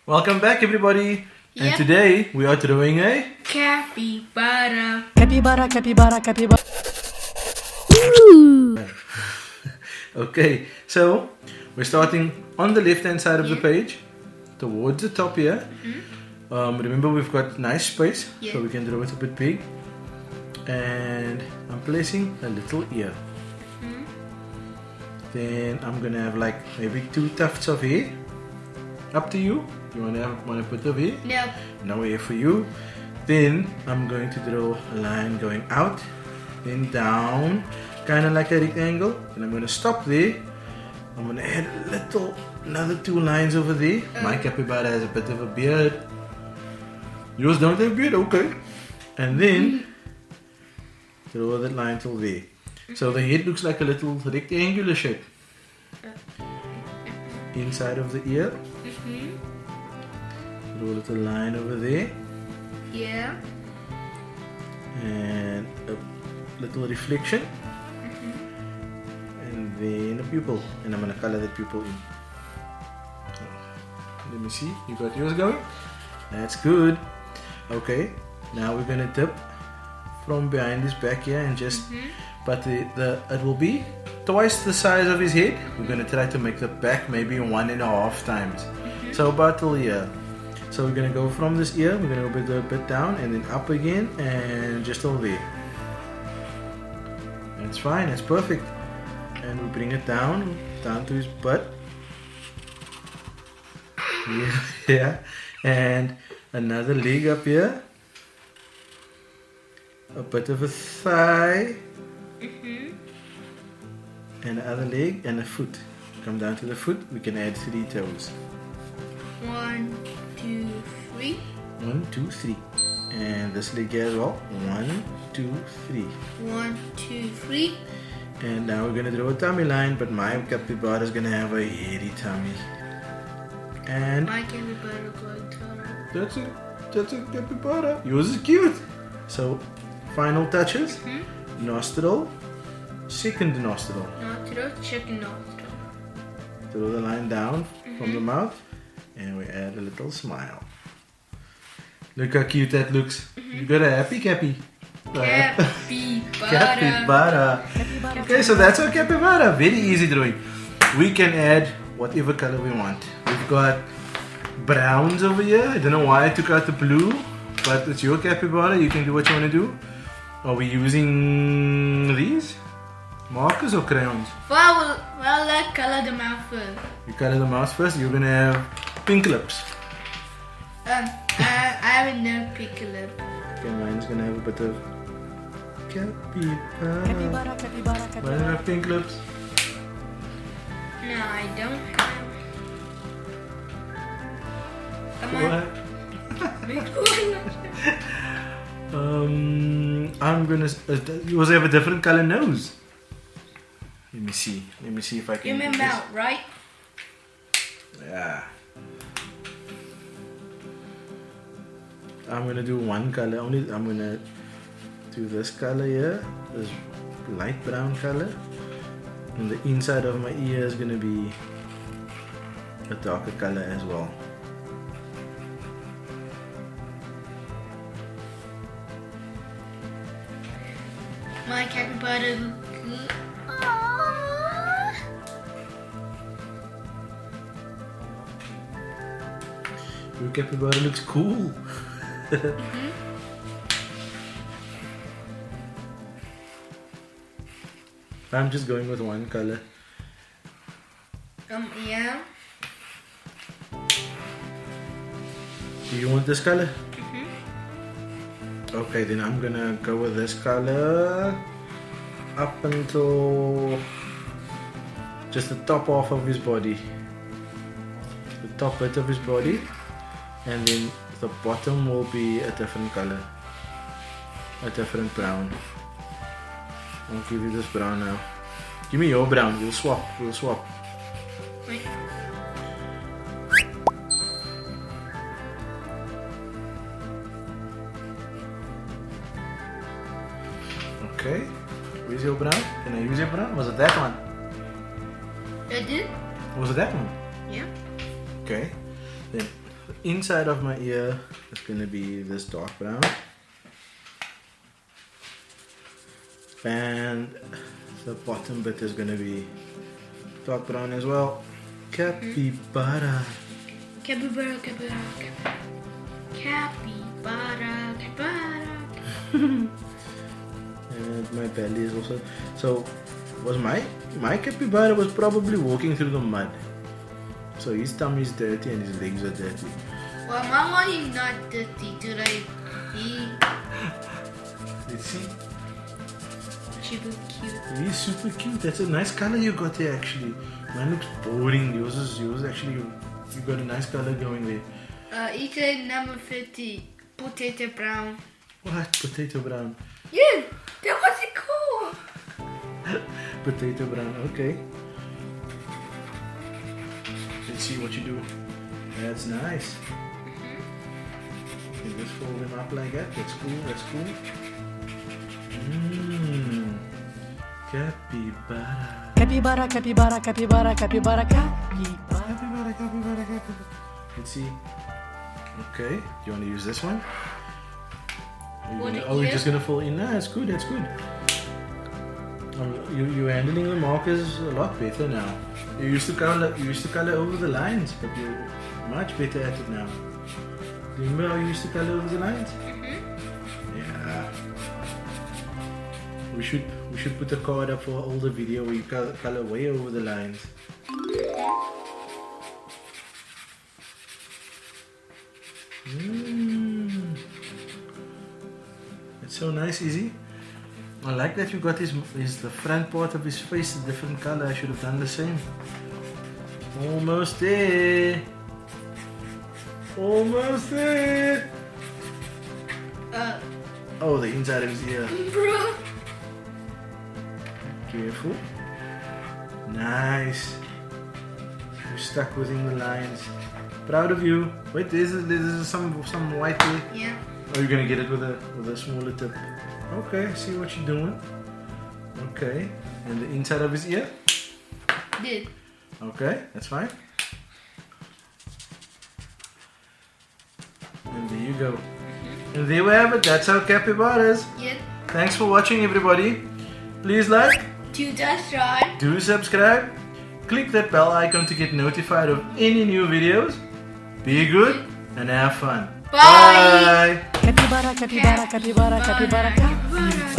Welcome back, everybody. And Yep. today we are doing a Capybara. Capybara, capybara, capybara. Okay, so we're starting on the left-hand side of the Yeah. page, towards the top here. Remember, we've got nice space, Yeah. so we can draw it a bit big. And I'm placing a little ear. Then I'm gonna have like maybe 2 tufts of hair. Up to you. You wanna put the hair? No. No hair for you. Then I'm going to draw a line going out, then down, kind of like a rectangle. And I'm going to stop there. I'm going to add another 2 lines over there. My capybara has a bit of a beard. Yours don't have a beard? Okay. And then draw that line till there. So the head looks like a little rectangular shape. Inside of the ear. Draw a little line over there. Yeah. And a little reflection, and then a pupil, and I'm gonna color the pupil in. So, let me see, you got yours going? That's good. Okay, now we're gonna dip from behind his back here and just, but it will be twice the size of his head. We're gonna try to make the back maybe 1.5 times, so about till here. So we're gonna go from this ear, we're gonna go a bit down and then up again and just over there. That's fine, that's perfect. And we bring it down to his butt. Yeah. And another leg up here. A bit of a thigh. And the other leg and a foot. Come down to the foot, we can add 3 toes. 1, 2, 3. 1, 2, 3. And this leg here as well. 1, 2, 3. 1, 2, 3. And now we're gonna draw a tummy line, but my capybara is gonna have a hairy tummy. And My capybara going to. that's a capybara. Yours is cute. So final touches. Nostril. Second nostril. Nostril, chicken nostril. Draw the line down from the mouth. And we add a little smile. Look how cute that looks. You got a happy cappy. Capybara. Capybara. Okay, so that's our capybara. Very easy drawing. We can add whatever color we want. We've got browns over here. I don't know why I took out the blue, but it's your capybara. You can do what you want to do. Are we using these? Markers or crayons? Well, let's color the mouth first. You color the mouse first. You're gonna have pink lips. I have no pickle. Okay, mine's gonna have a bit of capybara. Capybara, capybara, Mine capybara. have pink lips. No, I don't have. Come on. What? I'm gonna. You also have a different color nose. Let me see. Let me see if I can. Give me do this. mouth, right? Yeah. I'm gonna do one color. I'm gonna do this color here. This light brown color. And the inside of my ear is gonna be a darker color as well. My capybara look good. Your capybara looks cool. I'm just going with one color. Yeah. Do you want this color? Okay, then I'm gonna go with this color up until just the top half of his body. The top bit of his body, and then the bottom will be a different color. A different brown. I'll give you this brown now. Give me your brown, we'll swap. Wait. Okay, where's your brown? Can I use your brown? Was it that one? I did? Was it that one? Yeah. Okay. Then the inside of my ear is gonna be this dark brown. And the bottom bit is gonna be dark brown as well. Capybara. Capybara, capybara, capybara. Capybara, capybara. And my belly is also. So was my capybara was probably walking through the mud. So his tummy is dirty and his legs are dirty. Well, Mama, he's not dirty today. Let's see. Super cute. He's super cute. That's a nice color you got there actually. Mine looks boring. Yours actually you got a nice color going there. Eating number 50, potato brown. What? Potato brown. Yeah, that was it cool. Potato brown, okay. Let's see what you do. That's nice. You just fold them up like that. That's cool, that's cool. Capybara. Capybara, capybara, capybara, capybara, capybara. Capybara, capybara, capybara. Let's see. Okay, do you want to use this one? You're just gonna fall in. Nah, that's good, that's good. You're handling the markers a lot better now. You used to color over the lines, but you're much better at it now. Remember how you used to color over the lines? Yeah. We should put a card up for all the video where you color way over the lines. It's so nice, Izzy. I like that you got the front part of his face a different color. I should have done the same. Almost there. Almost there. Oh, the inside of his ear. Bro. Careful. Nice. You're stuck within the lines. Proud of you. Wait, there's some white there. Yeah. Oh, you're gonna get it with a smaller tip. Okay, I see what you're doing. Okay, and the inside of his ear. Did. Okay, that's fine. And there you go. And there we have it. That's our capybaras. Yeah. Thanks for watching, everybody. Please like, To subscribe. do subscribe, click that bell icon to get notified of any new videos. Be good and have fun. Bye. Bye. Capybara, capybara, capybara, capybara, capybara.